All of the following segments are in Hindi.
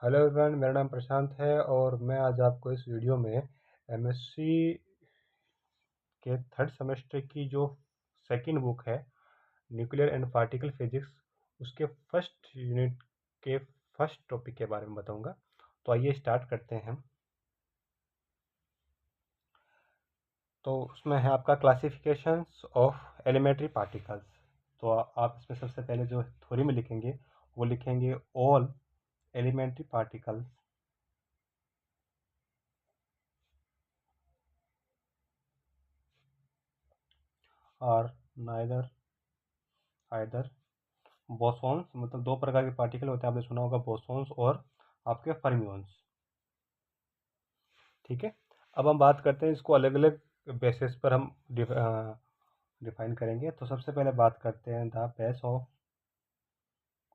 हेलो एवरीवन, मेरा नाम प्रशांत है और मैं आज आपको इस वीडियो में एमएससी के थर्ड सेमेस्टर की जो सेकंड बुक है न्यूक्लियर एंड पार्टिकल फिजिक्स उसके फर्स्ट यूनिट के फर्स्ट टॉपिक के बारे में बताऊंगा। तो आइए स्टार्ट करते हैं। तो उसमें है आपका क्लासिफिकेशंस ऑफ एलिमेंट्री पार्टिकल्स। तो आप इसमें सबसे पहले जो थ्योरी में लिखेंगे वो लिखेंगे all elementary particles are neither either bosons, मतलब दो प्रकार के पार्टिकल होते हैं, आपने सुना होगा बोसॉन्स और आपके फर्मियोन्स। ठीक है। अब हम बात करते हैं इसको अलग अलग बेसिस पर हम डिफाइन करेंगे। तो सबसे पहले बात करते हैं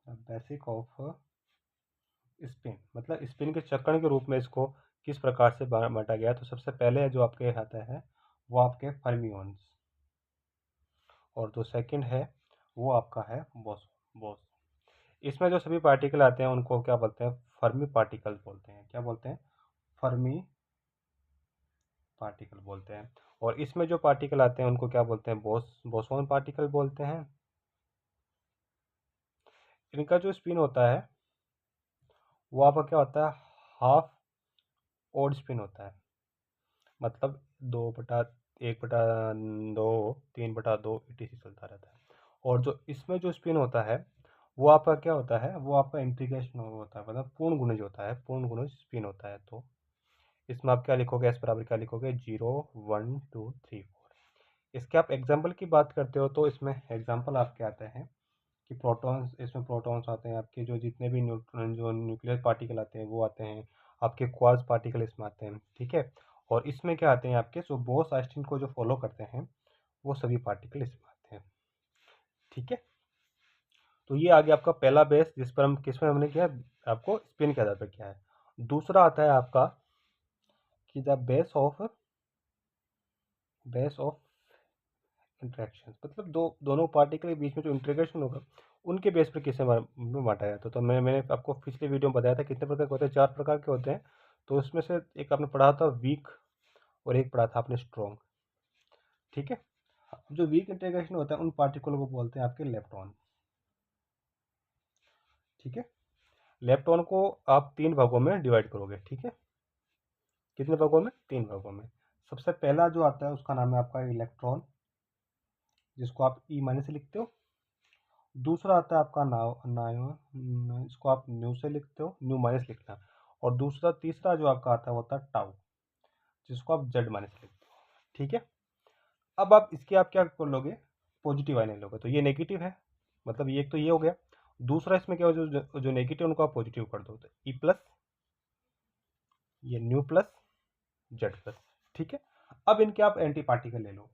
बेसिक ऑफ स्पिन, मतलब स्पिन के चक्रण के रूप में इसको किस प्रकार से बांटा गया। तो सबसे पहले जो आपके आता है वो आपके फर्मियोन्स, और जो सेकंड है वो आपका है बोस बोस। इसमें जो सभी पार्टिकल आते हैं उनको क्या बोलते हैं? फर्मी पार्टिकल बोलते हैं। क्या बोलते हैं? फर्मी पार्टिकल बोलते हैं। और इसमें जो पार्टिकल आते हैं उनको क्या बोलते हैं? बोसॉन पार्टिकल बोलते हैं। इनका जो स्पिन होता है वो आपका क्या होता है? हाफ ओड स्पिन होता है, मतलब 2/1/2 3/2 etc चलता रहता है। और जो इसमें जो स्पिन होता है वो आपका क्या होता है? वो आपका इंटीग्रेशन होता है, मतलब पूर्ण गुणज होता है, पूर्ण गुणज स्पिन होता है। तो इसमें आप क्या लिखोगे? एस बराबर क्या लिखोगे? 0 1 2 3 4। इसके आप एग्जाम्पल की बात करते हो तो इसमें एग्जाम्पल आपके आते हैं कि प्रोटॉन्स, इसमें प्रोटॉन्स आते हैं आपके, जो जितने भी न्यूट्रॉन जो न्यूक्लियर पार्टिकल आते हैं वो आते हैं आपके, क्वार्ट्ज पार्टिकल इसमें आते हैं। ठीक है। और इसमें क्या आते हैं आपके? जो बोस आइंस्टीन को जो फॉलो करते हैं वो सभी पार्टिकल इसमें आते हैं। ठीक है। तो ये आ गया आपका पहला बेस, जिस पर हम किस में हमने किया, आपको स्पिन के आधार पर किया है। दूसरा आता है आपका कि द बेस ऑफ इंट्रैक्शन, मतलब दोनों पार्टिकल के बीच में जो इंट्रैक्शन होगा उनके बेस पर किसे में बांटा जाता है। तो मैंने आपको पिछले वीडियो में बताया था कितने प्रकार के होते हैं, 4 प्रकार के होते हैं। तो उसमें से एक आपने पढ़ा था वीक और एक पढ़ा था आपने स्ट्रॉन्ग। ठीक है। जो वीक इंट्रैक्शन होता है उन पार्टिकलों को बोलते हैं आपके लेप्टॉन। ठीक है। लेप्टॉन को आप 3 भागों में डिवाइड करोगे। ठीक है। कितने भागों में? 3 भागों में। सबसे पहला जो आता है उसका नाम है आपका इलेक्ट्रॉन, जिसको आप ई माइनस से लिखते हो। दूसरा आता है आपका नायो, इसको आप न्यू से लिखते हो, न्यू माइनस लिखना। और तीसरा जो आपका आता है वो होता है टाउ, जिसको आप जेड माइनस लिखते हो। ठीक है। अब आप इसके आप क्या कर लोगे? पॉजिटिव आयन लोगे, तो ये नेगेटिव है, मतलब ये एक तो ये हो गया। दूसरा इसमें क्या हो, जो नेगेटिव उनको आप पॉजिटिव कर दो, तो ई प्लस, ये न्यू प्लस, जेड प्लस। ठीक है। अब इनके आप एंटी पार्टिकल ले लो।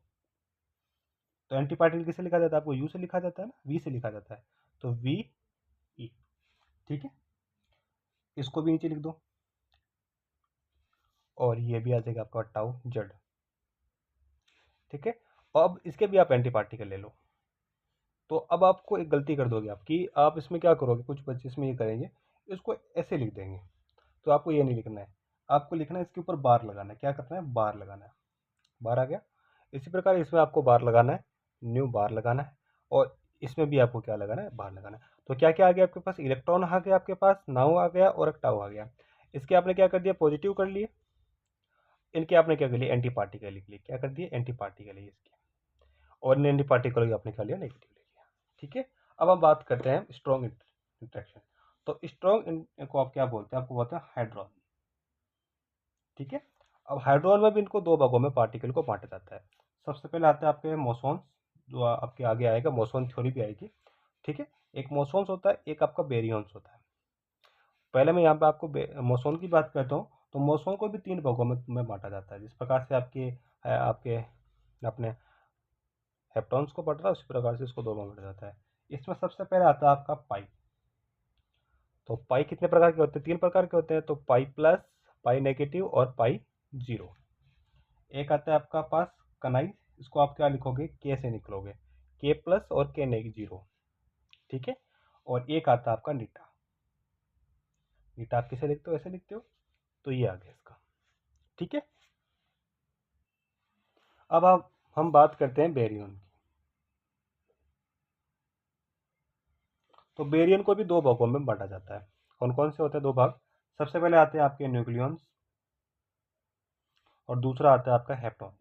तो एंटी पार्टिकल किसे लिखा जाता है? आपको यू से लिखा जाता है ना, वी से लिखा जाता है। तो वी ई। ठीक है। इसको भी नीचे लिख दो, और ये भी आ जाएगा आपका टाउ जेड। ठीक है। अब इसके भी आप एंटी पार्टिकल ले लो। तो अब आपको एक गलती कर दोगे आप, कि आप इसमें क्या करोगे, कुछ बच्चे इसमें ये करेंगे, इसको ऐसे लिख देंगे। तो आपको ये नहीं लिखना है, आपको लिखना है इसके ऊपर बार लगाना है। क्या करना है? बार लगाना है। बार आ गया। इसी प्रकार इसमें आपको बार लगाना है, न्यू बार लगाना है। और इसमें भी आपको क्या लगाना है? बार लगाना है। तो क्या क्या आ गया आपके पास? इलेक्ट्रॉन आ गया आपके पास, नाउ आ गया और एक टाउ आ गया। इसके आपने क्या कर दिया? पॉजिटिव कर लिए। इनके आपने क्या कर लिया? एंटी पार्टिकल लिख लिए। क्या कर दिए? एंटी पार्टिकल है इसके। और इन एंटी पार्टिकल की आपने क्या लिया? नेगेटिव ले लिया। ठीक है। अब हम बात करते हैं स्ट्रॉन्ग इंट्रैक्शन। तो स्ट्रॉन्ग को आप क्या बोलते हैं? आपको बोलते हैं हाइड्रॉन। ठीक है। अब हाइड्रॉन में भी इनको दो भागों में पार्टिकल को बांटा जाता है। सबसे पहले आते हैं आपके मोसॉन्स, जो आपके आगे आएगा, मोसॉन थ्योरी भी आएगी। ठीक है। एक मोसॉन्स होता है, एक आपका बेरियंस होता है। पहले मैं यहाँ पे आपको मोसॉन की बात करता हूँ। तो मोसॉन को भी 3 भागों में बांटा जाता है, जिस प्रकार से आपके अपने हेप्टॉन्स को बांटा था, उसी प्रकार से इसको दो में बांटा जाता है। इसमें सबसे पहले आता है आपका पाई। तो पाई कितने प्रकार के होते हैं? 3 प्रकार के होते हैं। तो पाई प्लस, पाई नेगेटिव और पाई जीरो। एक आता है आपका पास कनाई, इसको आप क्या लिखोगे? के से निकलोगे, के प्लस और के नेगेटिव जीरो। ठीक है। और एक आता है आपका नीटा। ईटा आप किसे लिखते हो, ऐसे लिखते हो, तो ये आ गया इसका। ठीक है, अब हम बात करते हैं बेरियन की। तो बेरियन को भी दो भागों में बांटा जाता है। कौन कौन से होते हैं दो भाग? सबसे पहले आते हैं आपके न्यूक्लियॉन्स और दूसरा आता है आपका हेप्टॉन्स।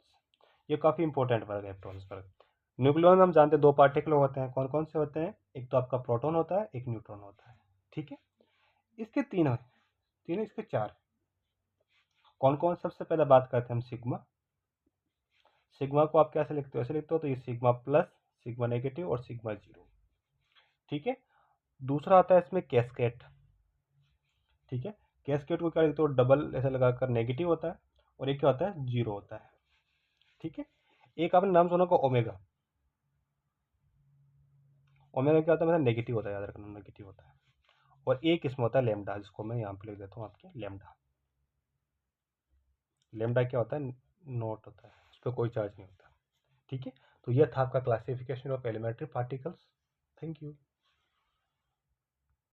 ये काफ़ी इंपॉर्टेंट वर्ग है हेप्टॉन्स वर्ग। न्यूक्लियॉन में हम जानते हैं दो पार्टिकल होते हैं। कौन कौन से होते हैं? एक तो आपका प्रोटॉन होता है, एक न्यूट्रॉन होता है। ठीक है, इसके तीन तीन इसके चार। कौन कौन? सबसे पहले बात करते हैं हम सिग्मा। सिग्मा को आप कैसे लिखते हो? ऐसे लिखते हो, तो ये सिग्मा प्लस, सिग्मा नेगेटिव और सिग्मा जीरो। ठीक है, दूसरा आता है इसमें कैस्केट। ठीक है, कैस्केट को क्या लिखते हो? डबल ऐसे लगाकर नेगेटिव होता है, और एक क्या होता है? जीरो होता है। ठीक है, एक आपने नाम सुना होगा ओमेगा। ओमेगा क्या होता है? मतलब नेगेटिव होता है, याद रखना, नेगेटिव होता है। और एक इसमें होता है लेमडा, जिसको मैं यहाँ पे लिख देता हूँ आपके लेमडा। लेमडा क्या होता है? नोट होता है, उस पर कोई चार्ज नहीं होता। ठीक है, तो यह था आपका classification of elementary particles. Thank you.